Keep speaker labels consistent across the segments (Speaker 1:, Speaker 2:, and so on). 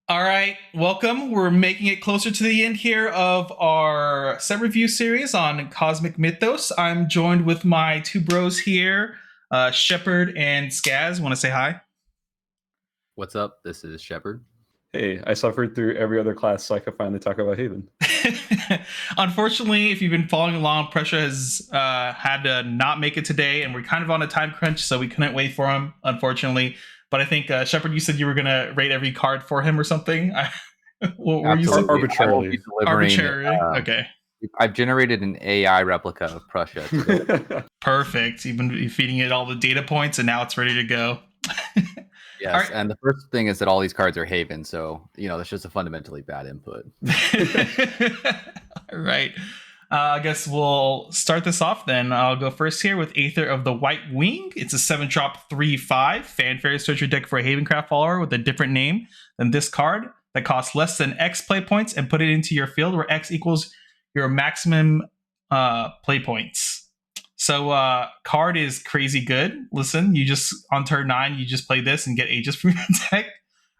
Speaker 1: All right, welcome. We're making it closer to the end here of our set review series on Cosmic Mythos. I'm joined with my two bros here, Shepard and Skaz. Want to say hi?
Speaker 2: What's up? This is Shepard.
Speaker 3: Hey, I suffered through every other class so I could finally talk about Haven.
Speaker 1: Unfortunately, if you've been following along, Pressure has had to not make it today, and we're kind of on a time crunch, so we couldn't wait for him, unfortunately. But I think, Shepard, you said you were going to rate every card for him or something. What were you saying?
Speaker 2: Absolutely. I will be
Speaker 3: Arbitrarily.
Speaker 2: delivering.
Speaker 1: Arbitrary. Okay.
Speaker 2: I've generated an AI replica of Prussia today.
Speaker 1: Perfect. You've been feeding it all the data points, and now it's ready to go.
Speaker 2: Yes,
Speaker 1: All right.
Speaker 2: and the first thing is that all these cards are Haven, so that's just a fundamentally bad input.
Speaker 1: All right. I guess we'll start this off then. I'll go first here with Aether of the White Wing. It's a 7-drop 3/5. Fanfare, search your deck for a Havencraft follower with a different name than this card that costs less than X play points and put it into your field where X equals your maximum play points. So card is crazy good. Listen, you just on turn 9, you just play this and get Aegis from your deck.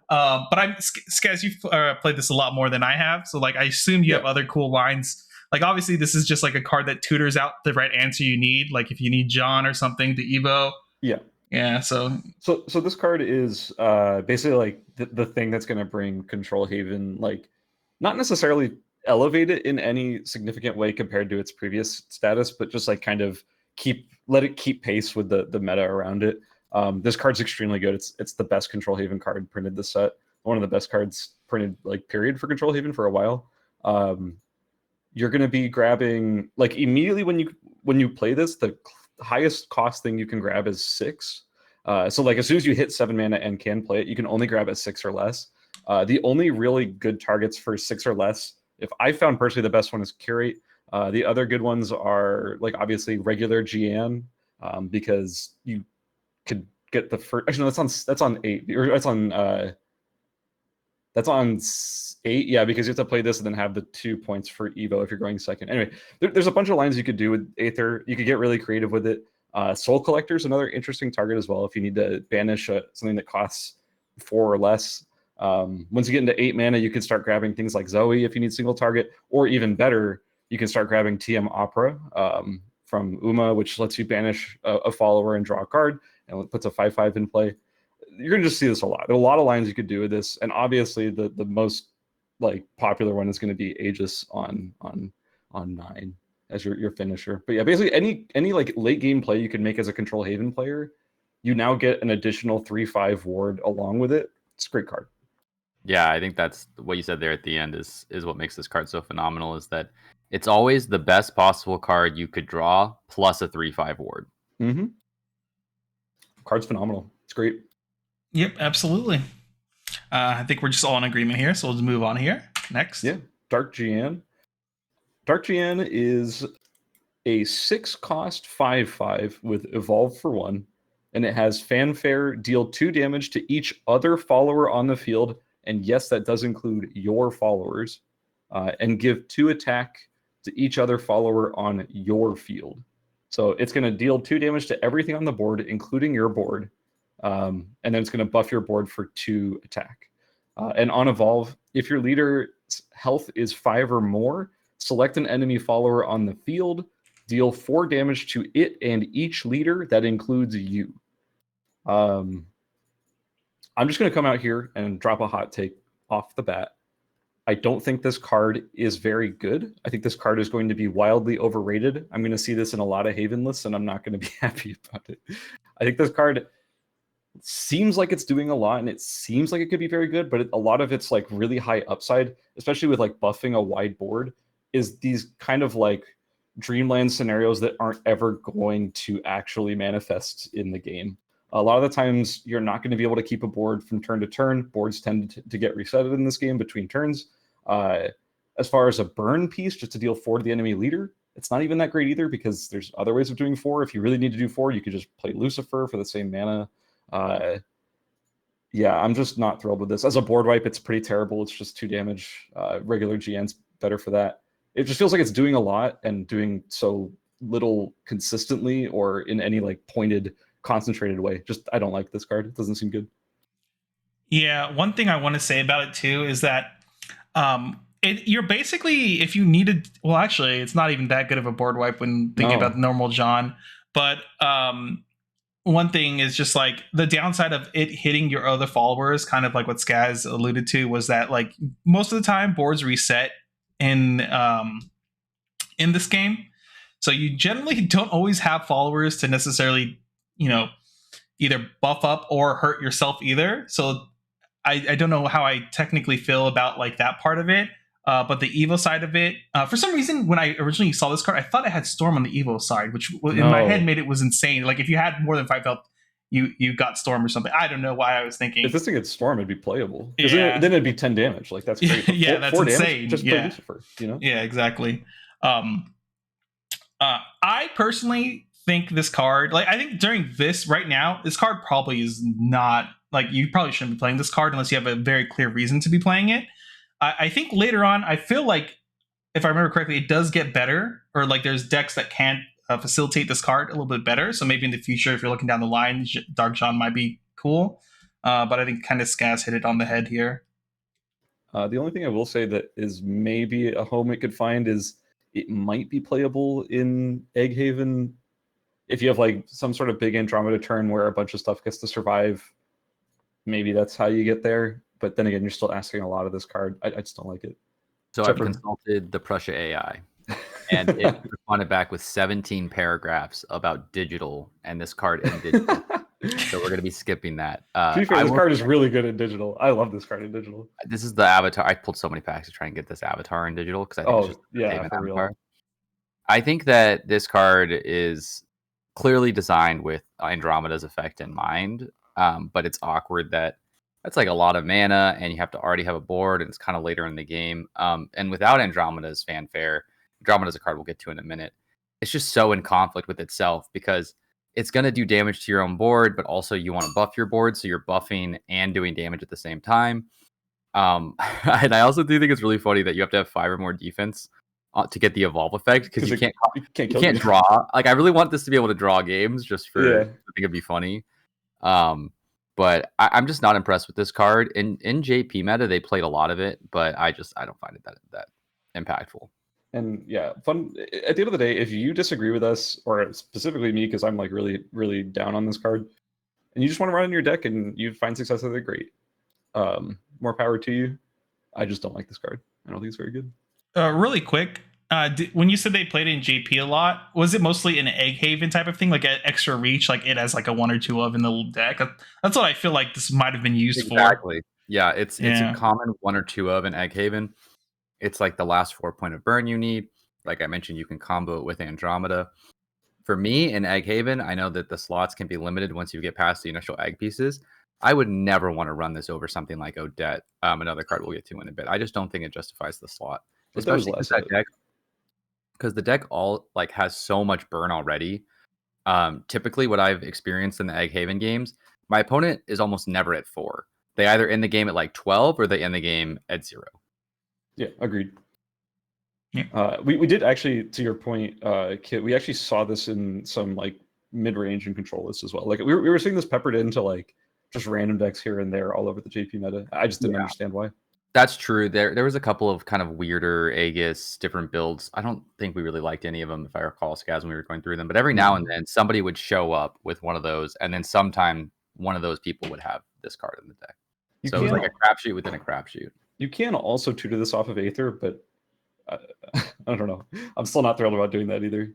Speaker 1: But Skaz, you've played this a lot more than I have, so like I assume you have other cool lines. Like obviously, this is just like a card that tutors out the right answer you need. Like if you need John or something to Evo. Yeah. So
Speaker 3: this card is basically like the thing that's going to bring Control Haven, like not necessarily elevate it in any significant way compared to its previous status, but just like kind of let it keep pace with the meta around it. This card's extremely good. It's the best Control Haven card printed this set. One of the best cards printed, like, period, for Control Haven for a while. You're going to be grabbing, like, immediately when you play this, the highest cost thing you can grab is 6. So like as soon as you hit 7 mana and can play it, you can only grab at 6 or less. The only really good targets for 6 or less, if I found personally the best one, is Curate. The other good ones are, like, obviously regular Gian, because you could get the first. Actually, no, that's on 8, or that's on 8. Yeah, because you have to play this and then have the 2 points for Evo if you're going second. Anyway, there's a bunch of lines you could do with Aether. You could get really creative with it. Soul Collector is another interesting target as well if you need to banish something that costs 4 or less. Once you get into 8 mana, you can start grabbing things like Zoe if you need single target, or even better, you can start grabbing TM Opera from Uma, which lets you banish a follower and draw a card, and it puts a 5/5 in play. You're going to just see this a lot. There are a lot of lines you could do with this, and obviously the most, like, popular one is going to be Aegis on 9 as your finisher. But yeah, basically any like late game play you can make as a Control Haven player, you now get an additional 3/5 ward along with it. It's a great card.
Speaker 2: Yeah, I think that's what you said there at the end is what makes this card so phenomenal, is that it's always the best possible card you could draw plus a 3/5 ward.
Speaker 3: Mm-hmm. Card's phenomenal. It's great.
Speaker 1: Yep, absolutely. I think we're just all in agreement here, so we'll just move on here. Next.
Speaker 3: Yeah, Dark Gian. Dark Gian is a 6-cost 5/5 with Evolve for 1, and it has Fanfare, deal 2 damage to each other follower on the field, and yes, that does include your followers, and give 2 attack to each other follower on your field. So it's going to deal 2 damage to everything on the board, including your board, and then it's going to buff your board for 2 attack. And on Evolve, if your leader's health is 5 or more, select an enemy follower on the field, deal 4 damage to it and each leader. That includes you. I'm just going to come out here and drop a hot take off the bat. I don't think this card is very good. I think this card is going to be wildly overrated. I'm going to see this in a lot of Haven lists, and I'm not going to be happy about it. I think this card seems like it's doing a lot, and it seems like it could be very good, but a lot of it's like really high upside, especially with like buffing a wide board, is these kind of like dreamland scenarios that aren't ever going to actually manifest in the game. A lot of the times you're not going to be able to keep a board from turn to turn. Boards tend to get resetted in this game between turns. As far as a burn piece, just to deal 4 to the enemy leader, it's not even that great either, because there's other ways of doing 4. If you really need to do 4, you could just play Lucifer for the same mana. Yeah, I'm just not thrilled with this. As a board wipe, it's pretty terrible. It's just 2 damage. Regular GN's better for that. It just feels like it's doing a lot and doing so little consistently or in any like pointed, concentrated way. Just, I don't like this card. It doesn't seem good.
Speaker 1: Yeah, one thing I want to say about it too is that you're basically, if you needed, well, actually, it's not even that good of a board wipe when thinking
Speaker 3: No.
Speaker 1: about normal John. But one thing is just like the downside of it hitting your other followers, kind of like what Skaz alluded to, was that like most of the time boards reset in this game, so you generally don't always have followers to necessarily, you know, either buff up or hurt yourself either. So I don't know how I technically feel about like that part of it. But the Evo side of it, for some reason, when I originally saw this card, I thought it had Storm on the Evo side, which in my head
Speaker 3: No.
Speaker 1: made it was insane. Like if you had more than 5 health, you got Storm or something. I don't know why I was thinking.
Speaker 3: If this thing had Storm, it'd be playable. Because
Speaker 1: Yeah.
Speaker 3: then it'd be 10 damage. Like, that's great. But
Speaker 1: Yeah, that's
Speaker 3: four
Speaker 1: insane.
Speaker 3: damage, just play
Speaker 1: Yeah.
Speaker 3: Lucifer, you know?
Speaker 1: Yeah, exactly. I personally think this card, like I think during this right now, this card probably is not like, you probably shouldn't be playing this card unless you have a very clear reason to be playing it. I think later on, I feel like if I remember correctly, it does get better, or like there's decks that can facilitate this card a little bit better. So maybe in the future, if you're looking down the line, Dark John might be cool. But I think kind of Skaz hit it on the head here.
Speaker 3: The only thing I will say that is maybe a home it could find is it might be playable in Egghaven if you have like some sort of big Andromeda turn where a bunch of stuff gets to survive. Maybe that's how you get there. But then again, you're still asking a lot of this card. I just don't like it.
Speaker 2: So I've consulted the Prussia AI, and it responded back with 17 paragraphs about digital and this card in digital. So we're going to be skipping that.
Speaker 3: To be fair, this card is really good in digital. I love this card in digital.
Speaker 2: This is the avatar. I pulled so many packs to try and get this avatar in digital because I think it's just
Speaker 3: for real.
Speaker 2: avatar. I think that this card is clearly designed with Andromeda's effect in mind, but it's awkward that that's like a lot of mana and you have to already have a board and it's kind of later in the game. And without Andromeda's fanfare, Andromeda's a card we'll get to in a minute. It's just so in conflict with itself because it's going to do damage to your own board, but also you want to buff your board, so you're buffing and doing damage at the same time. And I also do think it's really funny that you have to have 5 or more defense to get the evolve effect because you can't draw. Like I really want this to be able to draw games just for I think it'd be funny. But I'm just not impressed with this card. In JP meta, they played a lot of it, but I don't find it that impactful.
Speaker 3: And yeah, fun. At the end of the day, if you disagree with us, or specifically me, because I'm like really, really down on this card, and you just want to run in your deck and you find success with it, great. More power to you. I just don't like this card. I don't think it's very good.
Speaker 1: Really quick, when you said they played in JP a lot, was it mostly an Egghaven type of thing, like an extra reach, like it has like a 1 or 2 of in the deck? That's what I feel like this might have been used for.
Speaker 2: Exactly. Yeah, it's a common 1 or 2 of in Egghaven. It's like the last 4 point of burn you need. Like I mentioned, you can combo it with Andromeda. For me in Egghaven, I know that the slots can be limited once you get past the initial egg pieces. I would never want to run this over something like Odette, another card we'll get to in a bit. I just don't think it justifies the slot, especially with that deck, because the deck all like has so much burn already. Typically, what I've experienced in the Egghaven games, my opponent is almost never at 4. They either end the game at like 12 or they end the game at 0.
Speaker 3: Yeah, agreed.
Speaker 1: Yeah.
Speaker 3: We did actually, to your point, Kit, we actually saw this in some like mid-range and control lists as well. Like we were seeing this peppered into like just random decks here and there all over the JP meta. I just didn't understand why.
Speaker 2: That's true. There was a couple of kind of weirder Aegis, different builds. I don't think we really liked any of them, if I recall, Skaz, when we were going through them. But every now and then, somebody would show up with one of those, and then sometime one of those people would have this card in the deck. So it was like a crapshoot within a crapshoot.
Speaker 3: You can also tutor this off of Aether, but I don't know. I'm still not thrilled about doing that either.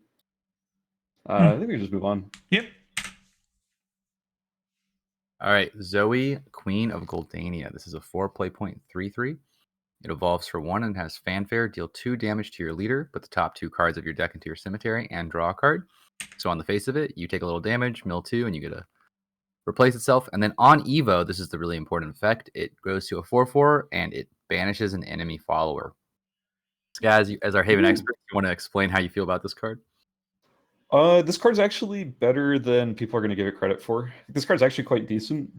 Speaker 3: I think we can just move on.
Speaker 1: Yep.
Speaker 2: All right, Zoe, Queen of Gaia. This is a 4-play point 3/3. It evolves for 1 and has fanfare. Deal 2 damage to your leader. Put the top 2 cards of your deck into your cemetery and draw a card. So on the face of it, you take a little damage, mill 2, and you get to replace itself. And then on Evo, this is the really important effect. It goes to a 4/4 and it banishes an enemy follower. Guys, as our Haven expert, you want to explain how you feel about this card?
Speaker 3: This card's actually better than people are going to give it credit for. This card's actually quite decent.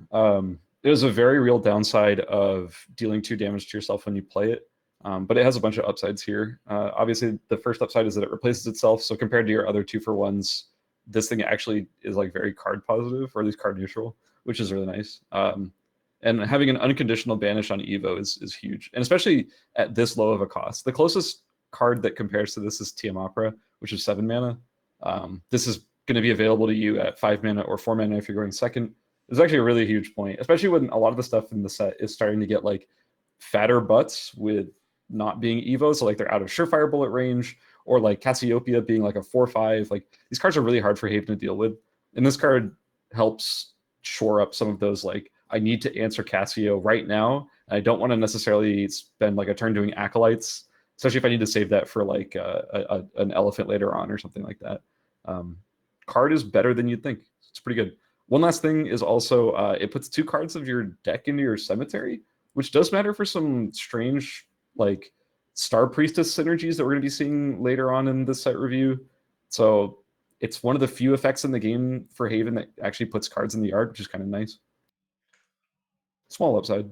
Speaker 3: There's a very real downside of dealing 2 damage to yourself when you play it, but it has a bunch of upsides here. Obviously, the first upside is that it replaces itself, so compared to your other 2-for-1s, this thing actually is like very card positive, or at least card neutral, which is really nice. And having an unconditional banish on Evo is huge, and especially at this low of a cost. The closest card that compares to this is Tiamopra, which is 7 mana. This is going to be available to you at 5 mana or 4 mana if you're going second. It's actually a really huge point, especially when a lot of the stuff in the set is starting to get like fatter butts with not being Evo, so like they're out of Surefire Bullet range, or like Cassiopeia being like a 4/5. Like these cards are really hard for Haven to deal with, and this card helps shore up some of those. Like, I need to answer Cassio right now, and I don't want to necessarily spend like a turn doing Acolytes, especially if I need to save that for like an elephant later on or something like that. Card is better than you'd think. It's pretty good. One last thing is also it puts 2 cards of your deck into your cemetery, which does matter for some strange like Star Priestess synergies that we're going to be seeing later on in this set review. So it's one of the few effects in the game for Haven that actually puts cards in the yard, which is kind of nice. Small upside.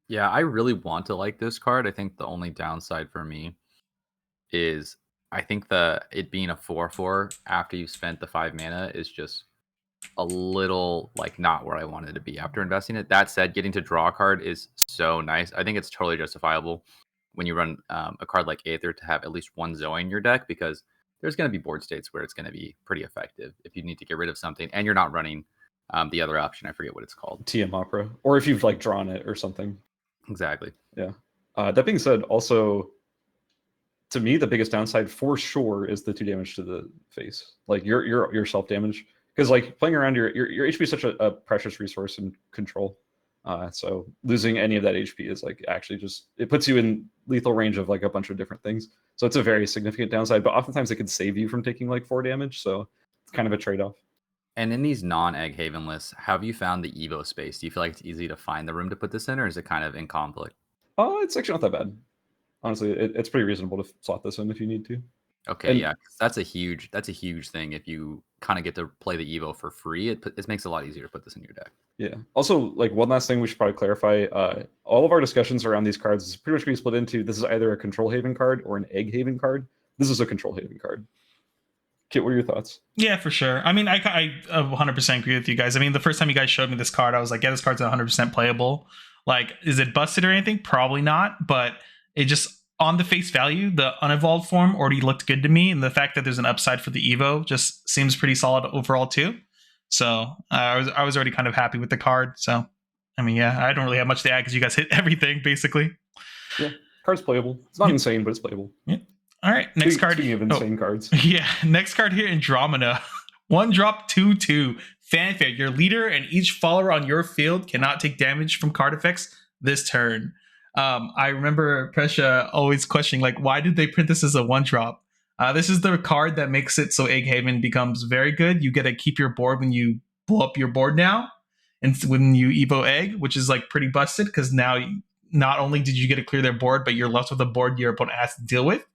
Speaker 2: Yeah, I really want to like this card. I think the only downside for me is I think it being a 4/4 after you've spent the 5 mana is just a little like not where I wanted it to be after investing it. That said, getting to draw a card is so nice. I think it's totally justifiable when you run a card like Aether to have at least one Zoe in your deck, because there's going to be board states where it's going to be pretty effective if you need to get rid of something and you're not running the other option. I forget what it's called.
Speaker 3: Tiamopra, or if you've like drawn it or something.
Speaker 2: Exactly.
Speaker 3: Yeah. That being said, also to me the biggest downside for sure is the 2 damage to the face. Like your self damage, because like playing around your HP is such a precious resource in control. So losing any of that HP is like actually just, it puts you in lethal range of like a bunch of different things. So it's a very significant downside, but oftentimes it can save you from taking like 4 damage. So it's kind of a trade-off.
Speaker 2: And in these non-Egg Haven lists, have you found the Evo space? Do you feel like it's easy to find the room to put this in, or is it kind of in conflict?
Speaker 3: Oh, it's actually not that bad. Honestly, it's pretty reasonable to slot this in if you need to.
Speaker 2: Okay,
Speaker 3: And-
Speaker 2: yeah, 'cause that's a huge thing. If you kind of get to play the Evo for free, it makes it a lot easier to put this in your deck.
Speaker 3: Yeah. Also, like one last thing we should probably clarify: all of our discussions around these cards is pretty much going to be split into this is either a Control Haven card or an Egg Haven card. This is a Control Haven card. Kit, what are your thoughts?
Speaker 1: Yeah, for sure. I mean, I 100% agree with you guys. I mean, the first time you guys showed me this card, I was like, yeah, this card's 100% playable. Like, is it busted or anything? Probably not, but it just, on the face value, the unevolved form already looked good to me, and the fact that there's an upside for the Evo just seems pretty solid overall too. So I was already kind of happy with the card. So, I mean, yeah, I don't really have much to add because you guys hit everything basically.
Speaker 3: Yeah, card's playable. It's not insane, but it's playable.
Speaker 1: Yeah. All right, next card.
Speaker 3: Speaking of insane cards.
Speaker 1: Yeah, next card here, Andromina. 1-drop 2/2. Fanfare. Your leader and each follower on your field cannot take damage from card effects this turn. I remember Presha always questioning, like, why did they print this as a 1-drop? This is the card that makes it so Egg Haven becomes very good. You get to keep your board when you blow up your board now, and when you Evo Egg, which is like pretty busted because now not only did you get to clear their board, but you're left with a board your opponent has to deal with.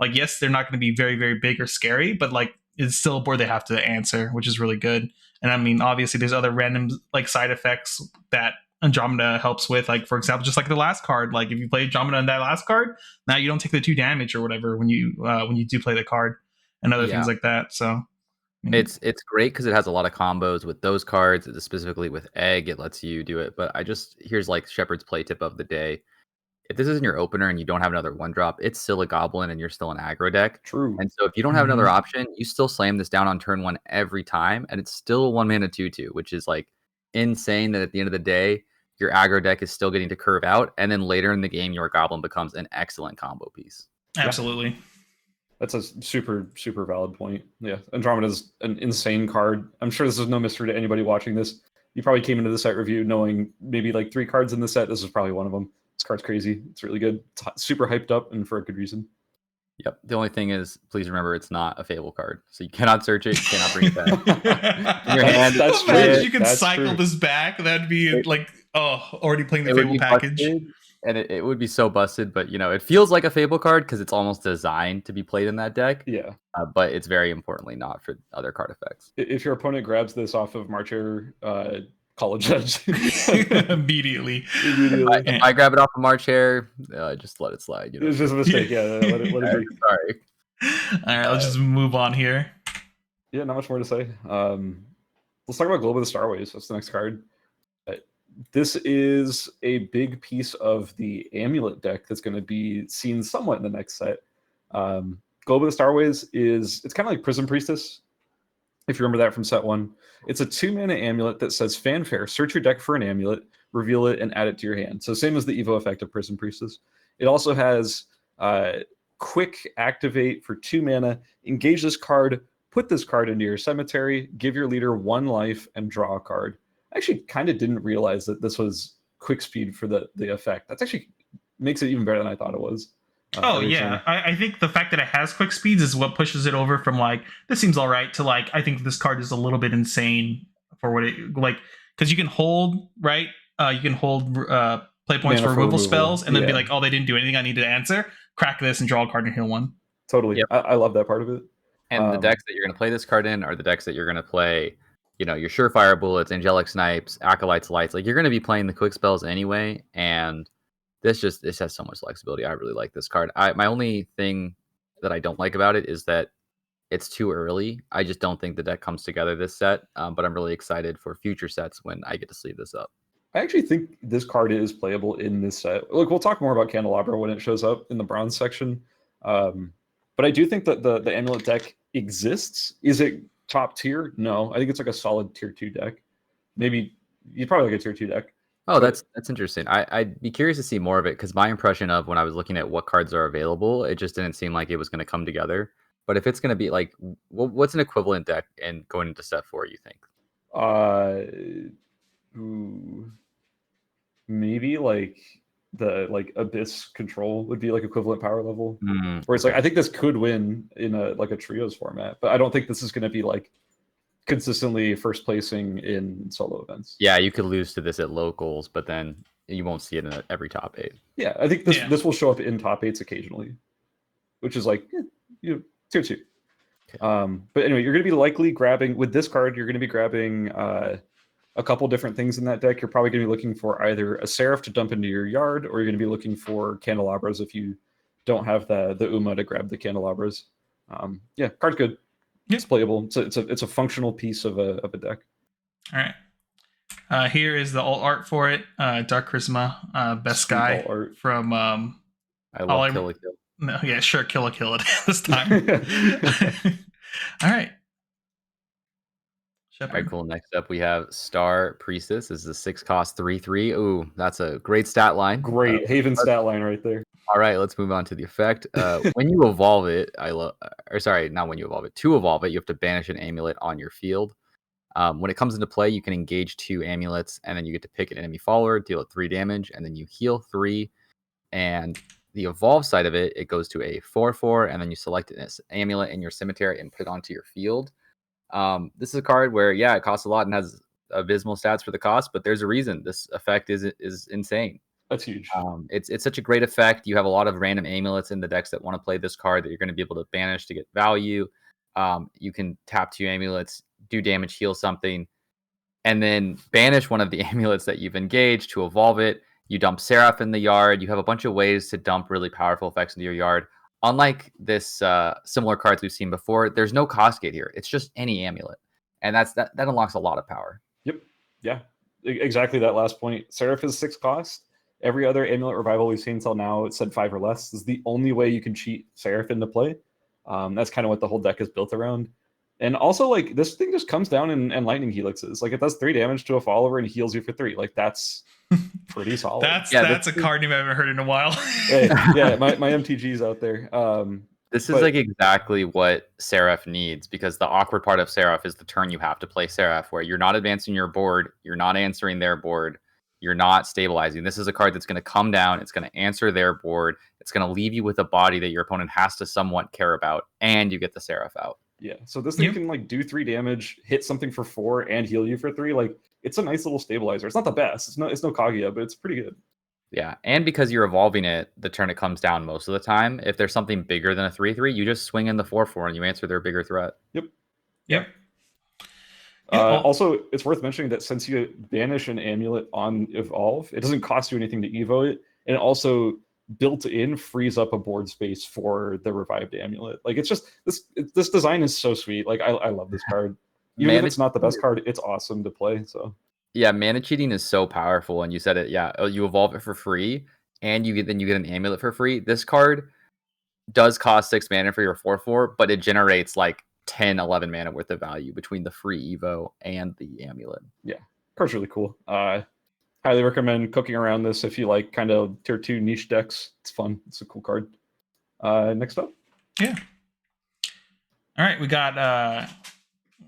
Speaker 1: Like, yes, they're not going to be very, very big or scary, but like it's still a board they have to answer, which is really good. And I mean, obviously, there's other random like side effects that Andromina helps with. Like, for example, just like the last card. Like, if you play Andromina on that last card, now you don't take the 2 damage or whatever when you do play the card, and other things like that. So
Speaker 2: it's great because it has a lot of combos with those cards. Specifically with Egg, it lets you do it. But here's like Shepard's play tip of the day. If this isn't your opener and you don't have another 1-drop, it's still a goblin and you're still an aggro deck.
Speaker 3: True.
Speaker 2: And so if you don't have another option, you still slam this down on turn 1 every time, and it's still a 1-mana 2/2, which is like insane that at the end of the day, your aggro deck is still getting to curve out, and then later in the game, your goblin becomes an excellent combo piece.
Speaker 1: Absolutely.
Speaker 3: Yeah. That's a super, super valid point. Yeah, Andromeda is an insane card. I'm sure this is no mystery to anybody watching this. You probably came into the set review knowing maybe like 3 cards in the set. This is probably one of them. This card's crazy. It's really good. It's super hyped up, and for a good reason.
Speaker 2: Yep. The only thing is, please remember, it's not a Fable card, so you cannot search it. You cannot bring it back. In your hand,
Speaker 3: that's
Speaker 1: Imagine
Speaker 3: true.
Speaker 1: you could
Speaker 3: That's
Speaker 1: cycle
Speaker 3: true.
Speaker 1: this back. That'd be like, already playing the
Speaker 2: it would
Speaker 1: Fable
Speaker 2: be
Speaker 1: package.
Speaker 2: busted, and it would be so busted. But it feels like a Fable card because it's almost designed to be played in that deck.
Speaker 3: Yeah.
Speaker 2: But it's very importantly not for other card effects.
Speaker 3: If your opponent grabs this off of Marcher, call a judge.
Speaker 1: Immediately.
Speaker 2: If I grab it off of March Hair, just let it slide.
Speaker 3: It's just a mistake. Yeah, let it be.
Speaker 2: Sorry.
Speaker 1: All right, let's just move on here.
Speaker 3: Yeah, not much more to say. Let's talk about Glob of the Starways. That's the next card. this is a big piece of the Amulet deck that's going to be seen somewhat in the next set. Glob of the Starways it's kind of like Prism Priestess, if you remember that from set 1. It's a 2-mana amulet that says Fanfare, search your deck for an amulet, reveal it, and add it to your hand. So same as the Evo effect of Prism Priestess. It also has quick activate for 2 mana, engage this card, put this card into your cemetery, give your leader 1 life, and draw a card. I actually kind of didn't realize that this was quick speed for the effect. That's actually makes it even better than I thought it was.
Speaker 1: Yeah, I think the fact that it has quick speeds is what pushes it over from like this seems all right to like I think this card is a little bit insane for what it like because you can hold right. You can hold play points for removal spells and then be like, oh, they didn't do anything. I need to answer. Crack this and draw a card and heal 1.
Speaker 3: Totally. Yep. I love that part of it.
Speaker 2: And the decks that you're going to play this card in are the decks that you're going to play, you know, your Surefire Bullets, Angelic Snipes, Acolyte's Lights. Like, you're going to be playing the quick spells anyway, and this has so much flexibility. I really like this card. My only thing that I don't like about it is that it's too early. I just don't think the deck comes together this set, but I'm really excited for future sets when I get to sleeve this up.
Speaker 3: I actually think this card is playable in this set. Look, we'll talk more about Candelabra when it shows up in the bronze section. But I do think that the Amulet deck exists. Is it top tier? No. I think it's like a solid tier 2 deck. Maybe you'd probably like a tier 2 deck.
Speaker 2: Oh, that's interesting. I'd be curious to see more of it because my impression of when I was looking at what cards are available, it just didn't seem like it was going to come together. But if it's going to be like, what's an equivalent deck and going into set 4, you think?
Speaker 3: Maybe like the Abyss Control would be like equivalent power level. Where it's like I think this could win in a trios format, but I don't think this is going to be like consistently first placing in solo events.
Speaker 2: Yeah, you could lose to this at locals, but then you won't see it in every top 8.
Speaker 3: Yeah, I think this will show up in top 8s occasionally, which is like tier 2. Okay. But anyway, you're going to be likely grabbing with this card. You're going to be grabbing a couple different things in that deck. You're probably going to be looking for either a Seraph to dump into your yard, or you're going to be looking for Candelabras if you don't have the Uma to grab the Candelabras. Card's good. It's playable. It's a functional piece of a deck.
Speaker 1: All right. Here is the alt art for it. Dark Charisma, best
Speaker 3: Sweet
Speaker 1: guy
Speaker 3: art.
Speaker 1: From.
Speaker 2: I love Kill a Kill.
Speaker 1: No, yeah, sure, kill it this time. All right.
Speaker 2: All right, cool. Next up, we have Star Priestess. This is a 6-cost 3/3. Ooh, that's a great stat line.
Speaker 3: Great Haven stat line right there.
Speaker 2: All right, let's move on to the effect. When you evolve it, not when you evolve it. To evolve it, you have to banish an amulet on your field. When it comes into play, you can engage 2 amulets, and then you get to pick an enemy follower, deal it 3 damage, and then you heal 3. And the evolve side of it, it goes to a 4/4, and then you select an amulet in your cemetery and put it onto your field. This is a card where, it costs a lot and has abysmal stats for the cost, but there's a reason this effect is insane.
Speaker 3: That's huge.
Speaker 2: It's such a great effect. You have a lot of random amulets in the decks that want to play this card that you're going to be able to banish to get value. You can tap 2 amulets, do damage, heal something, and then banish one of the amulets that you've engaged to evolve it. You dump Seraph in the yard. You have a bunch of ways to dump really powerful effects into your yard. Unlike this similar cards we've seen before, there's no cost gate here. It's just any amulet. And that unlocks a lot of power.
Speaker 3: Yep. Yeah. Exactly that last point. Seraph is 6 cost. Every other amulet revival we've seen until now, it said 5 or less. This is the only way you can cheat Seraph into play. That's kind of what the whole deck is built around. And also, like, this thing just comes down and lightning helixes. Like, it does 3 damage to a follower and heals you for 3. Like, that's pretty solid.
Speaker 1: That's a card name I haven't heard in a while.
Speaker 3: Hey, my MTG's out there.
Speaker 2: This is like exactly what Seraph needs, because the awkward part of Seraph is the turn you have to play Seraph, where you're not advancing your board, you're not answering their board, you're not stabilizing. This is a card that's going to come down, it's going to answer their board, it's going to leave you with a body that your opponent has to somewhat care about, and you get the Seraph out.
Speaker 3: Yeah, so this thing can like do 3 damage, hit something for 4, and heal you for 3. Like, it's a nice little stabilizer. It's not the best. It's no Kaguya, but it's pretty good.
Speaker 2: Yeah, and because you're evolving it, the turn it comes down most of the time. If there's something bigger than a 3/3, you just swing in the 4/4 and you answer their bigger threat.
Speaker 3: Yep. Also, it's worth mentioning that since you banish an amulet on evolve, it doesn't cost you anything to evo it, and it also built in frees up a board space for the revived amulet. Like, it's just this design is so sweet. Like, I love this card. Even if it's not the best card, it's awesome to play. So
Speaker 2: Yeah, mana cheating is so powerful, and you said it. Yeah, you evolve it for free, and you get an amulet for free. This card does cost 6 mana for your 4/4, but it generates like 10, 11 mana worth of value between the free Evo and the amulet.
Speaker 3: Yeah, card's really cool. Highly recommend cooking around this if you like kind of tier 2 niche decks. It's fun. It's a cool card. Next up.
Speaker 1: Yeah. All right, we got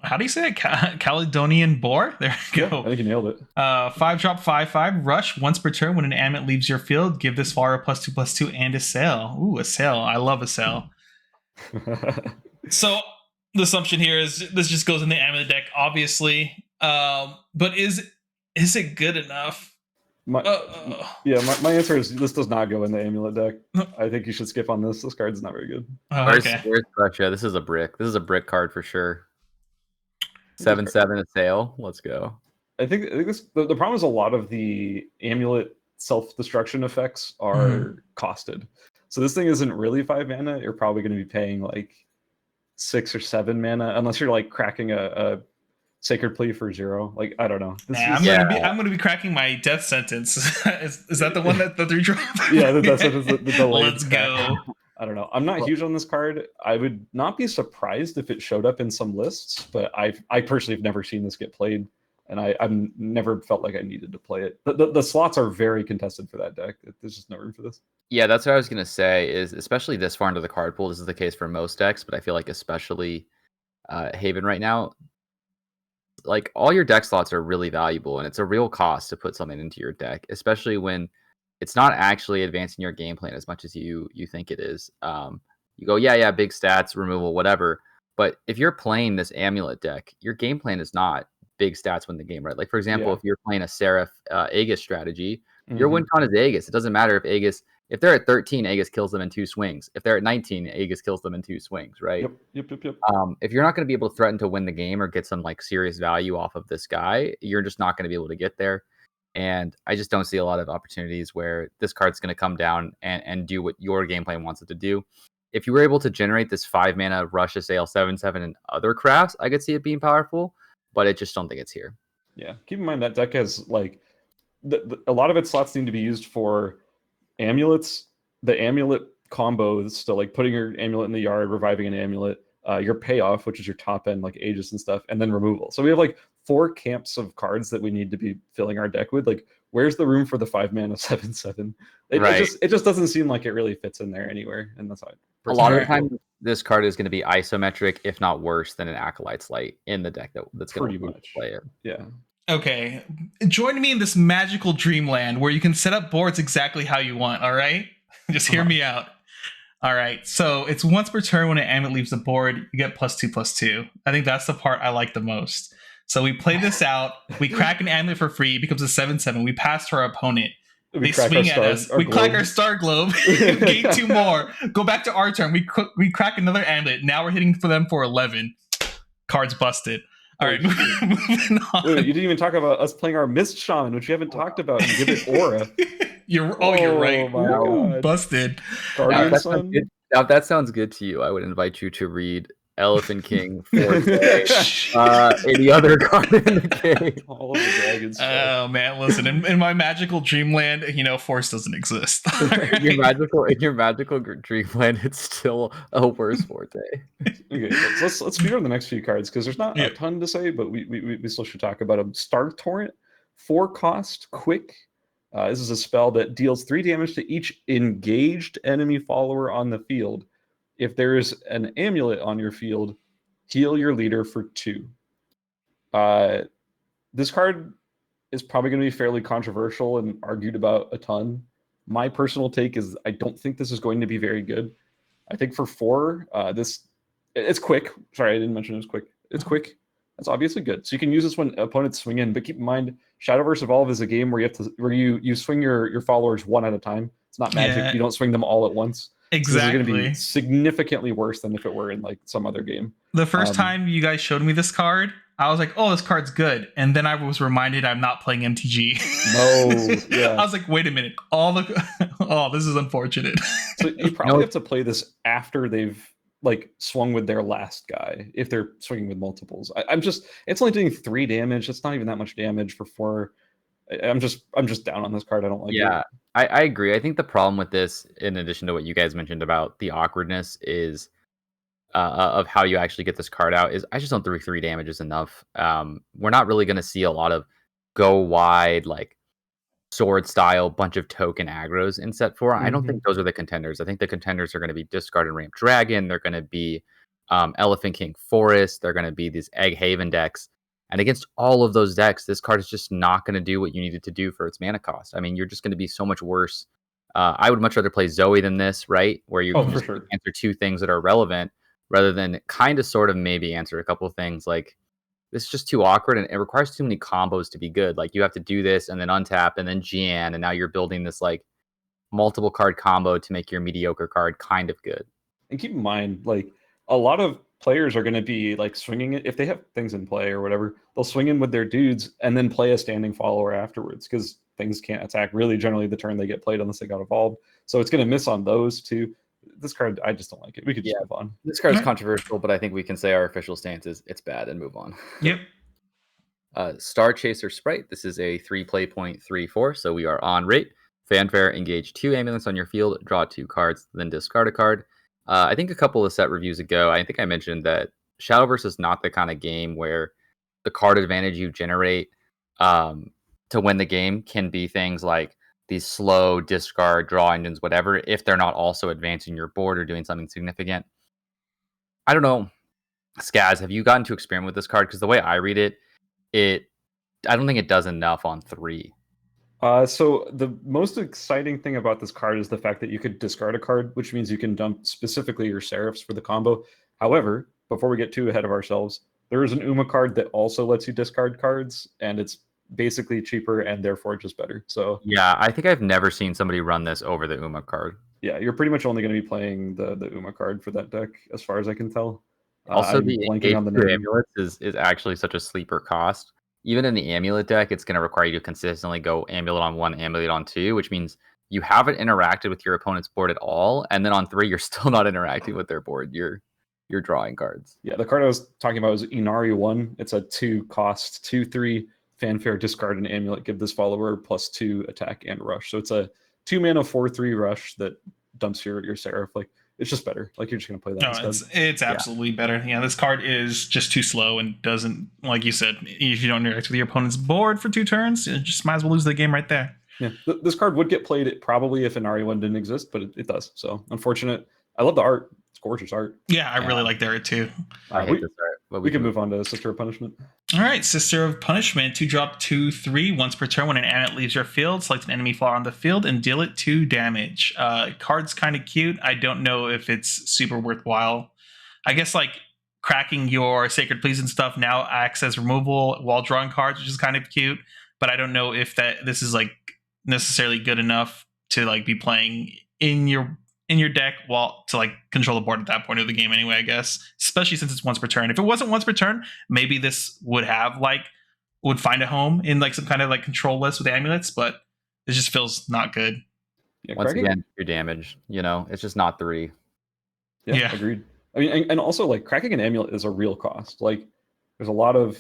Speaker 1: how do you say it? Caledonian Bore? There we go.
Speaker 3: Yeah, I think you nailed it.
Speaker 1: 5-drop 5/5 rush once per turn. When an amulet leaves your field, give this follower +2/+2 and a sail. Ooh, a sail. I love a sail. So the assumption here is this just goes in the amulet deck, obviously. But is it good enough?
Speaker 3: My answer is this does not go in the amulet deck. I think you should skip on this. This card's not very good.
Speaker 1: Okay.
Speaker 2: Where's Prussia? This is a brick. This is a brick card for sure. 7/7 a sail. Let's go.
Speaker 3: I think the problem is a lot of the amulet self-destruction effects are costed. So this thing isn't really 5 mana. You're probably going to be paying like 6 or 7 mana, unless you're like cracking a Sacred Plea for 0. Like, I don't know.
Speaker 1: I'm gonna be cracking my death sentence. is that the one that the 3-drop?
Speaker 3: Yeah, the death sentence. The delayed.
Speaker 1: Let's go.
Speaker 3: I don't know. I'm not huge on this card. I would not be surprised if it showed up in some lists, but I personally have never seen this get played, and I've never felt like I needed to play it. The slots are very contested for that deck. There's just no room for this.
Speaker 2: Yeah, that's what I was gonna say. Is especially this far into the card pool. This is the case for most decks, but I feel like especially Haven right now. Like all your deck slots are really valuable, and it's a real cost to put something into your deck, especially when it's not actually advancing your game plan as much as you think it is. You go, yeah, big stats, removal, whatever. But if you're playing this amulet deck, your game plan is not big stats win the game, right? Like for example, if you're playing a Seraph Aegis strategy, your win con is Aegis. It doesn't matter if they're at 13, Aegis kills them in 2 swings. If they're at 19, Aegis kills them in 2 swings, right?
Speaker 3: Yep.
Speaker 2: If you're not going to be able to threaten to win the game or get some like serious value off of this guy, you're just not going to be able to get there. And I just don't see a lot of opportunities where this card's going to come down and do what your game plan wants it to do. If you were able to generate this 5 mana rush assail 7/7 and other crafts, I could see it being powerful, but I just don't think it's here.
Speaker 3: Yeah, keep in mind that deck has like a lot of its slots need to be used for amulets, the amulet combos, so like putting your amulet in the yard, reviving an amulet, your payoff, which is your top end like Aegis and stuff, and then removal. So we have like 4 camps of cards that we need to be filling our deck with. Like, where's the room for the 5 mana 7/7? It just doesn't seem like it really fits in there anywhere, and that's how
Speaker 2: a lot of the time this card is going to be isometric, if not worse than an Acolyte's Light in the deck that's going to play it.
Speaker 3: Yeah.
Speaker 1: Okay, join me in this magical dreamland where you can set up boards exactly how you want, all right? Just hear me out. All right, so it's once per turn when an amulet leaves the board, you get +2/+2. I think that's the part I like the most. So we play this out, we crack an amulet for free, it becomes a 7/7, we pass to our opponent. They swing at us. We crack our star globe, gain 2 more, go back to our turn, we crack another amulet. Now we're hitting for them for 11. Cards busted. All right, moving on.
Speaker 3: Wait, you didn't even talk about us playing our Mist Shaman, which you haven't talked about. And give it aura.
Speaker 1: You're right.
Speaker 3: My God.
Speaker 1: Busted.
Speaker 3: Guardian
Speaker 2: Now,
Speaker 3: Sun.
Speaker 2: if that sounds good to you, I would invite you to read Elephant King, Forte, any other card in the game.
Speaker 3: All of the dragons.
Speaker 1: Oh man, listen, in my magical dreamland, Force doesn't exist.
Speaker 2: In your magical dreamland, it's still a worse Forte.
Speaker 3: Okay, let's speed on the next few cards because there's not a ton to say, but we still should talk about them. Star Torrent, 4 cost, quick. This is a spell that deals 3 damage to each engaged enemy follower on the field. If there's an amulet on your field, heal your leader for 2. This card is probably going to be fairly controversial and argued about a ton. My personal take is I don't think this is going to be very good. I think for 4, it's quick. Sorry, I didn't mention it was quick. It's quick. That's obviously good. So you can use this when opponents swing in, but keep in mind, Shadowverse Evolve is a game where you swing your followers one at a time. It's not magic. Yeah. You don't swing them all at once.
Speaker 1: Exactly.
Speaker 3: So this is going to be significantly worse than if it were in like some other game.
Speaker 1: The first time you guys showed me this card, I was like, "Oh, this card's good," and then I was reminded I'm not playing MTG.
Speaker 3: No, yeah.
Speaker 1: I was like, "Wait a minute! Oh, this is unfortunate."
Speaker 3: So you probably have to play this after they've like swung with their last guy if they're swinging with multiples. It's only doing 3 damage. It's not even that much damage for 4. I'm just down on this card. I don't like it.
Speaker 2: Yeah, I agree. I think the problem with this, in addition to what you guys mentioned about the awkwardness, is of how you actually get this card out. Is I just don't think 3 damage is enough. We're not really going to see a lot of go wide like sword style bunch of token aggros in set 4. I don't think those are the contenders. I think the contenders are going to be Discard and Ramp Dragon. They're going to be Elephant King Forest. They're going to be these Egg Haven decks. And against all of those decks, this card is just not going to do what you need it to do for its mana cost. I mean, you're just going to be so much worse. I would much rather play Zoe than this, right? Where you can just answer 2 things that are relevant rather than kind of sort of maybe answer a couple of things. Like, this is just too awkward, and it requires too many combos to be good. Like, you have to do this and then untap and then Gian, and now you're building this like multiple card combo to make your mediocre card kind of good.
Speaker 3: And keep in mind, like, a lot of players are going to be like swinging it if they have things in play or whatever. They'll swing in with their dudes and then play a standing follower afterwards because things can't attack really generally the turn they get played unless they got evolved. So it's going to miss on those too. This card, I just don't like it. We could just move on.
Speaker 2: This card is controversial, but I think we can say our official stance is it's bad and move on.
Speaker 1: Yep.
Speaker 2: Star Chaser Sprite. This is a 3 play point 3/4, so we are on rate. Fanfare, engage 2 amulets on your field, draw 2 cards, then discard a card. I think a couple of set reviews ago, I think I mentioned that Shadowverse is not the kind of game where the card advantage you generate to win the game can be things like these slow discard, draw engines, whatever, if they're not also advancing your board or doing something significant. I don't know. Skaz, have you gotten to experiment with this card? Because the way I read it, I don't think it does enough on 3.
Speaker 3: So the most exciting thing about this card is the fact that you could discard a card, which means you can dump specifically your Seraphs for the combo. However, before we get too ahead of ourselves, there is an Uma card that also lets you discard cards, and it's basically cheaper and therefore just better. So
Speaker 2: yeah, I think I've never seen somebody run this over the Uma card.
Speaker 3: Yeah, you're pretty much only going to be playing the Uma card for that deck, as far as I can tell.
Speaker 2: Also, the blanking on the amulets is actually such a sleeper cost. Even in the amulet deck, it's going to require you to consistently go amulet on 1, amulet on 2, which means you haven't interacted with your opponent's board at all. And then on 3, you're still not interacting with their board. You're drawing cards.
Speaker 3: Yeah, the card I was talking about was Inari 1. It's a 2 cost, 2/3 fanfare, discard an amulet, give this follower +2 attack and rush. So it's a 2 mana 4/3 rush that dumps your Seraph. Like, it's just better. Like, you're just going to play that.
Speaker 1: No, it's absolutely better. Yeah, this card is just too slow and doesn't, like you said, if you don't interact with your opponent's board for 2 turns, you just might as well lose the game right there.
Speaker 3: Yeah, this card would get played probably if Inari 1 didn't exist, but it does. So, unfortunate. I love the art. It's gorgeous art.
Speaker 1: Yeah, I really like the art too.
Speaker 2: I hate this art. But
Speaker 3: we can move on to Sister of Punishment.
Speaker 1: All right, Sister of Punishment. 2-drop 2/3 once per turn. When an amulet leaves your field, select an enemy flower on the field and deal it 2 damage. Card's kind of cute. I don't know if it's super worthwhile. I guess like cracking your Sacred Pleas and stuff now acts as removal while drawing cards, which is kind of cute. But I don't know if this is like necessarily good enough to like be playing in your deck while to like control the board at that point of the game anyway, I guess, especially since it's once per turn. If it wasn't once per turn, maybe this would find a home in like some kind of like control list with amulets, but it just feels not good.
Speaker 3: Yeah,
Speaker 2: once again, 2 damage, it's just not 3.
Speaker 3: Yeah, agreed. I mean, and also like cracking an amulet is a real cost. Like, there's a lot of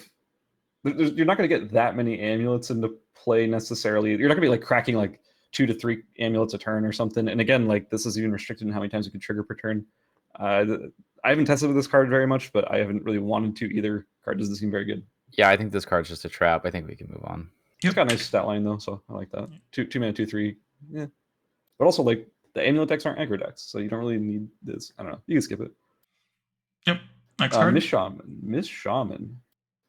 Speaker 3: you're not going to get that many amulets into play necessarily. You're not going to be like cracking like 2 to 3 amulets a turn or something. And again, like, this is even restricted in how many times you can trigger per turn. I haven't tested with this card very much, but I haven't really wanted to either. Card doesn't seem very good.
Speaker 2: Yeah, I think this card's just a trap. I think we can move on.
Speaker 3: It's got a nice stat line though, so I like that. 2 mana 2/3. Yeah. But also, like, the amulet decks aren't aggro decks, so you don't really need this. I don't know. You can skip it.
Speaker 1: Yep. Next card.
Speaker 3: Miss Shaman.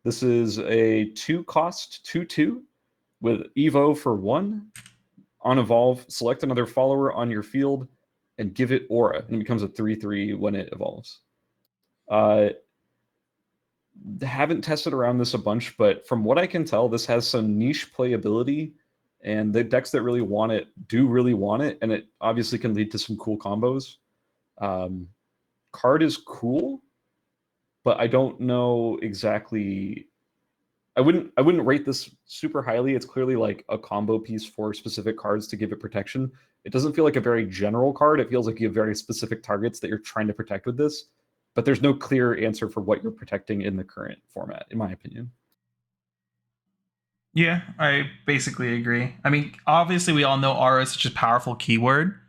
Speaker 3: This is a 2 cost 2/2 with Evo for 1. On evolve, select another follower on your field and give it aura, and it becomes a 3/3 when it evolves. Haven't tested around this a bunch, but from what I can tell, this has some niche playability, and the decks that really want it do really want it, and it obviously can lead to some cool combos. Card is cool, but I don't know exactly. I wouldn't rate this super highly. It's clearly like a combo piece for specific cards to give it protection. It doesn't feel like a very general card. It feels like you have very specific targets that you're trying to protect with this. but there's no clear answer for what you're protecting in the current format, in my opinion.
Speaker 1: Yeah, I basically agree. I mean, obviously, we all know aura is such a powerful keyword,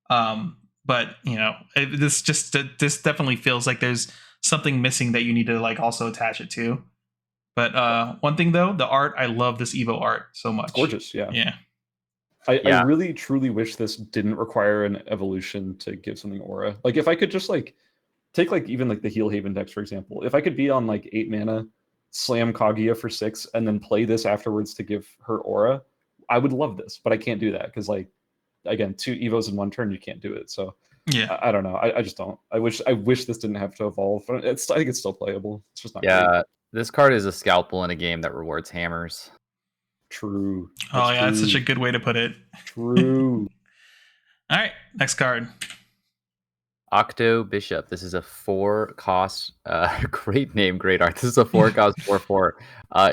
Speaker 1: but this definitely feels like there's something missing that you need to like also attach it to. But one thing though, the art, I love this Evo art so much.
Speaker 3: It's gorgeous, yeah.
Speaker 1: Yeah.
Speaker 3: I really truly wish this didn't require an evolution to give something aura. Like if I could just like take like even like the Heal Haven decks, for example. If I could be on like 8 mana, slam Kaguya for 6, and then play this afterwards to give her aura, I would love this, but I can't do that because like again, 2 Evos in 1 turn, you can't do it. So
Speaker 1: yeah,
Speaker 3: I don't know. I just don't. I wish this didn't have to evolve. I think it's still playable. It's just not great.
Speaker 2: This card is a scalpel in a game that rewards hammers.
Speaker 3: True.
Speaker 1: Oh yeah, that's such a good way to put it.
Speaker 3: True.
Speaker 1: All right, next card.
Speaker 2: Octo Bishop. This is a 4-cost. Great name, great art. This is a 4-cost 4/4.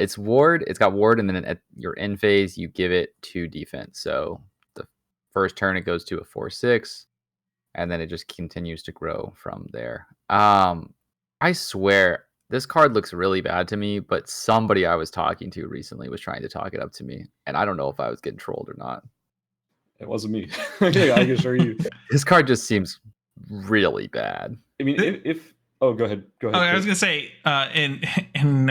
Speaker 2: It's ward. It's got ward, and then at your end phase, you give it 2 defense. So the first turn, it goes to a 4/6, and then it just continues to grow from there. I swear this card looks really bad to me, but somebody I was talking to recently was trying to talk it up to me, and I don't know if I was getting trolled or not.
Speaker 3: It wasn't me. I can assure you.
Speaker 2: This card just seems really bad.
Speaker 3: I mean, if go ahead.
Speaker 1: Oh, I was gonna say, in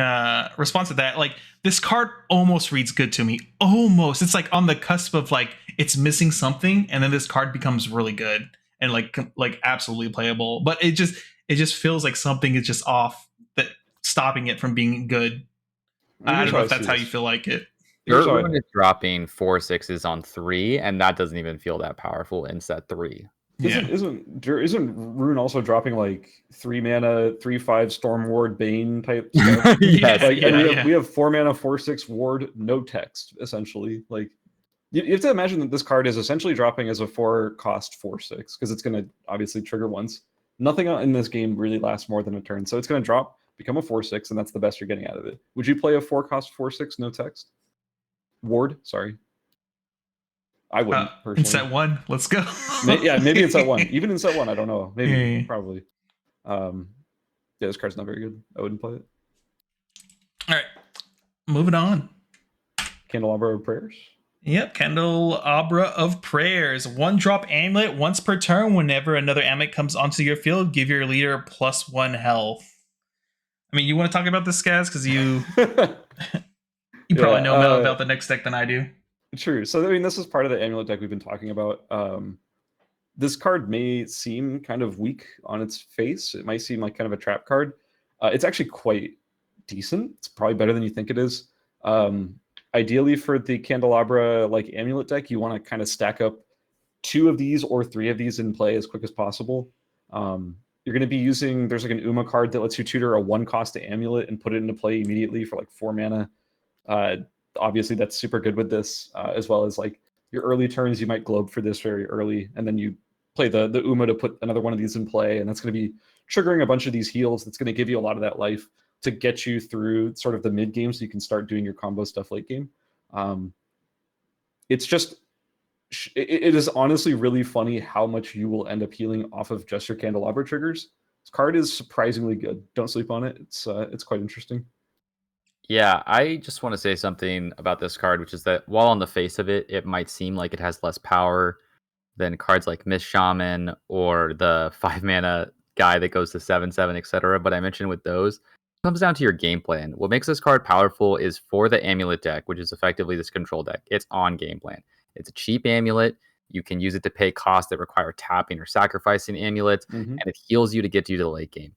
Speaker 1: response to that, like this card almost reads good to me. Almost, it's like on the cusp of like it's missing something, and then this card becomes really good and like absolutely playable. But it just feels like something is just off, that stopping it from being good. I don't know if that's how you feel like it.
Speaker 2: Dirt Rune is dropping 4/6s on 3, and that doesn't even feel that powerful in set 3.
Speaker 3: Isn't Rune also dropping like 3 mana, 3/5 Storm Ward Bane type stuff? We have 4 mana, 4/6 Ward, no text, essentially. Like you have to imagine that this card is essentially dropping as a 4-cost 4/6, because it's gonna obviously trigger once. Nothing in this game really lasts more than a turn, so it's gonna drop, become a 4/6, and that's the best you're getting out of it. Would you play a 4-cost 4/6, no text? Ward, sorry. I wouldn't personally.
Speaker 1: In set 1, let's go.
Speaker 3: Maybe in set 1. Even in set 1, I don't know. Maybe, probably. This card's not very good. I wouldn't play it.
Speaker 1: All right, moving on.
Speaker 3: Candelabra of Prayers.
Speaker 1: Yep, Candelabra of Prayers. 1-drop amulet once per turn. Whenever another amulet comes onto your field, give your leader +1 health. I mean, you want to talk about this, Skaz? Because you probably know more about the next deck than I do.
Speaker 3: True. So, I mean, this is part of the amulet deck we've been talking about. This card may seem kind of weak on its face. It might seem like kind of a trap card. It's actually quite decent. It's probably better than you think it is. Ideally, for the Candelabra like amulet deck, you want to kind of stack up 2 of these or 3 of these in play as quick as possible. You're going to be using, there's like an Uma card that lets you tutor a 1-cost amulet and put it into play immediately for like 4 mana. Obviously, that's super good with this, as well as like your early turns, you might Glob for this very early, and then you play the Uma to put another one of these in play, and that's going to be triggering a bunch of these heals. That's going to give you a lot of that life to get you through sort of the mid game, so you can start doing your combo stuff late game. It's just, it is honestly really funny how much you will end up healing off of just your Candelabra triggers. This card is surprisingly good. Don't sleep on it. It's quite interesting.
Speaker 2: Yeah, I just want to say something about this card, which is that while on the face of it, it might seem like it has less power than cards like Miss Shaman or the 5-mana guy that goes to 7/7, etc. But I mentioned with those, it comes down to your game plan. What makes this card powerful is for the amulet deck, which is effectively this control deck. It's on game plan. It's a cheap amulet. You can use it to pay costs that require tapping or sacrificing amulets, and it heals you to get you to the late game.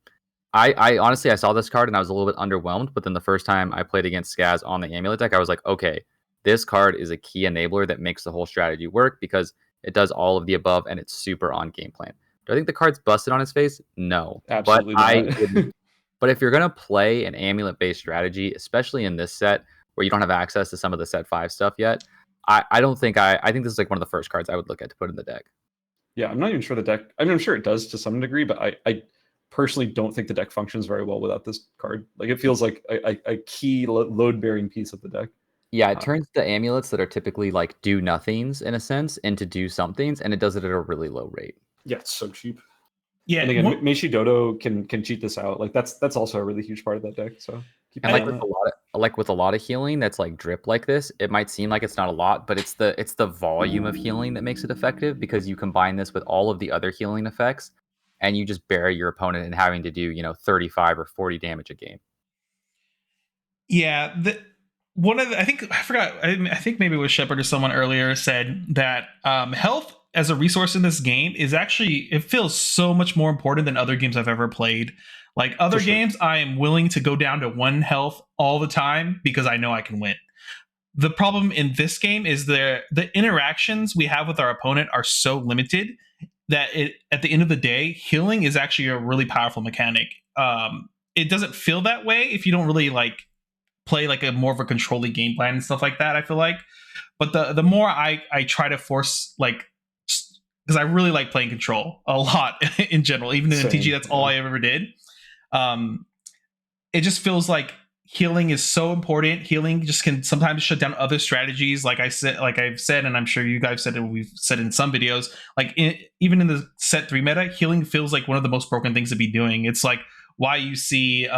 Speaker 2: I honestly, I saw this card and I was a little bit underwhelmed, but then the first time I played against Skaz on the amulet deck, I was like, okay, this card is a key enabler that makes the whole strategy work because it does all of the above and it's super on game plan. Do I think the card's busted on its face? No.
Speaker 3: Absolutely not.
Speaker 2: But if you're going to play an amulet-based strategy, especially in this set where you don't have access to some of the set 5 stuff yet, I don't think I think this is like one of the first cards I would look at to put in the deck.
Speaker 3: Yeah, I'm not even sure the deck, I mean, I'm sure it does to some degree, but I personally don't think the deck functions very well without this card. Like it feels like a key load-bearing piece of the deck.
Speaker 2: Yeah, it turns the amulets that are typically like do nothings in a sense into do somethings, and it does it at a really low rate.
Speaker 3: Yeah, it's so cheap.
Speaker 1: Yeah,
Speaker 3: And again, Meishi Dodo can cheat this out. Like that's also a really huge part of that deck. So keep
Speaker 2: And
Speaker 3: an eye
Speaker 2: like
Speaker 3: on
Speaker 2: with a lot of healing that's like drip like this, it might seem like it's not a lot, but it's the volume of healing that makes it effective, because you combine this with all of the other healing effects and you just bury your opponent in having to do, 35 or 40 damage a game.
Speaker 1: yeah. I think I forgot. I think maybe it was Shepard or someone earlier said that health as a resource in this game is actually, it feels so much more important than other games I've ever played. Like other games, I am willing to go down to 1 health all the time because I know I can win. The problem in this game is the interactions we have with our opponent are so limited that at the end of the day, healing is actually a really powerful mechanic. It doesn't feel that way if you don't really like play like a more of a controlling game plan and stuff like that, I feel like. But the more I try to force, like, because I really like playing control a lot in general, even in MTG, that's all I ever did. It just feels like healing is so important. Healing just can sometimes shut down other strategies. Like I've said, and I'm sure you guys said, and we've said in some videos, like even in the set 3 meta, healing feels like one of the most broken things to be doing. It's like why you see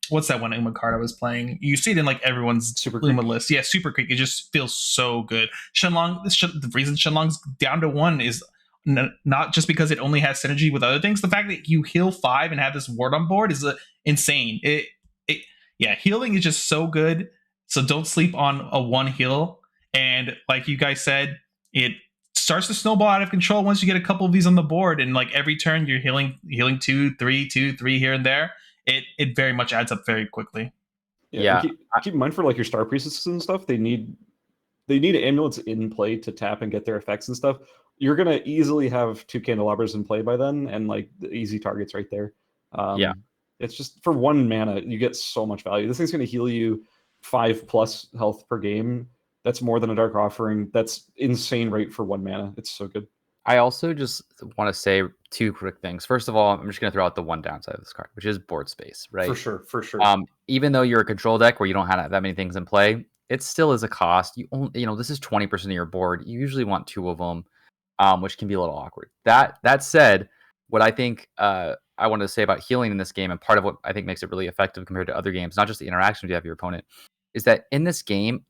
Speaker 1: what's that one Uma card I was playing? You see it in like everyone's
Speaker 3: Super
Speaker 1: Uma
Speaker 3: Creek.
Speaker 1: list. Yeah, Super Creek. It just feels so good. Shenlong, the reason Shenlong's down to 1 is not just because it only has synergy with other things. The fact that you heal 5 and have this ward on board is insane. Yeah, healing is just so good. So don't sleep on a 1 heal. And like you guys said, it starts to snowball out of control once you get a couple of these on the board, and like every turn you're healing 2, 3, 2, 3 here and there. It very much adds up very quickly.
Speaker 3: Yeah. Keep in mind for like your star priestesses and stuff, they need amulets in play to tap and get their effects and stuff. You're gonna easily have 2 candelabras in play by then, and like the easy targets right there. It's just for 1 mana, you get so much value. This thing's gonna heal you 5+ health per game. That's more than a Dark Offering. That's insane rate for 1 mana. It's so good.
Speaker 2: I also just want to say 2 quick things. First of all, I'm just going to throw out the one downside of this card, which is board space, right?
Speaker 3: For sure.
Speaker 2: Even though you're a control deck where you don't have that many things in play, it still is a cost. This is 20% of your board. You usually want 2 of them, which can be a little awkward. That said, what I think I wanted to say about healing in this game, and part of what I think makes it really effective compared to other games, not just the interaction you have with your opponent, is that in this game,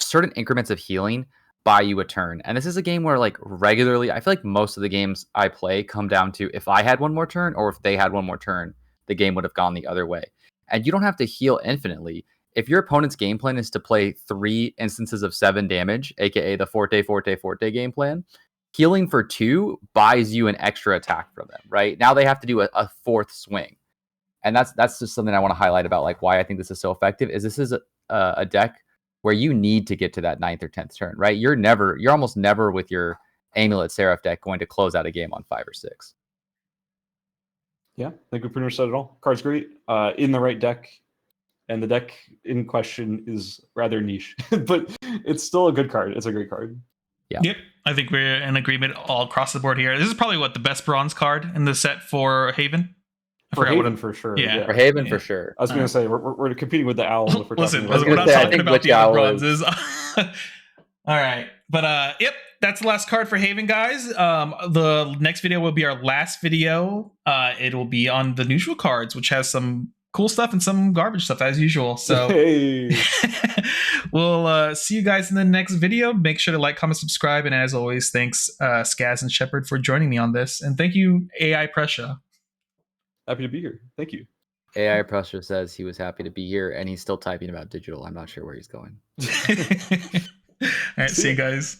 Speaker 2: certain increments of healing buy you a turn. And this is a game where like regularly, I feel like most of the games I play come down to if I had 1 more turn or if they had 1 more turn, the game would have gone the other way. And you don't have to heal infinitely. If your opponent's game plan is to play 3 instances of 7 damage, aka the Forte game plan, healing for 2 buys you an extra attack from them, right? Now they have to do a 4th swing. And that's just something I want to highlight about like why I think this is so effective. Is this is a deck where you need to get to that 9th or 10th turn, right? You're almost never with your Amulet Seraph deck going to close out a game on 5 or 6.
Speaker 3: Yeah, I think we pretty much said it all. Card's great, in the right deck, and the deck in question is rather niche, but it's still a good card. It's a great card.
Speaker 2: Yeah.
Speaker 1: Yep, I think we're in agreement all across the board here. This is probably the best bronze card in the set for Haven.
Speaker 3: For Haven, for sure.
Speaker 1: Yeah.
Speaker 2: For Haven, for sure.
Speaker 3: I was going to say, we're competing with the owl. If we're
Speaker 1: Listen,
Speaker 3: talking
Speaker 1: we're
Speaker 3: about
Speaker 1: not talking about the other bronzes. All right. But yep, that's the last card for Haven, guys. The next video will be our last video. It will be on the neutral cards, which has some cool stuff and some garbage stuff as usual. So
Speaker 3: hey.
Speaker 1: We'll see you guys in the next video. Make sure to like, comment, subscribe. And as always, thanks Skaz and Shepard for joining me on this. And thank you, AI Pressure.
Speaker 3: Happy to be here. Thank you.
Speaker 2: AI Pressure says he was happy to be here, and he's still typing about digital. I'm not sure where he's going.
Speaker 1: All right, see you guys.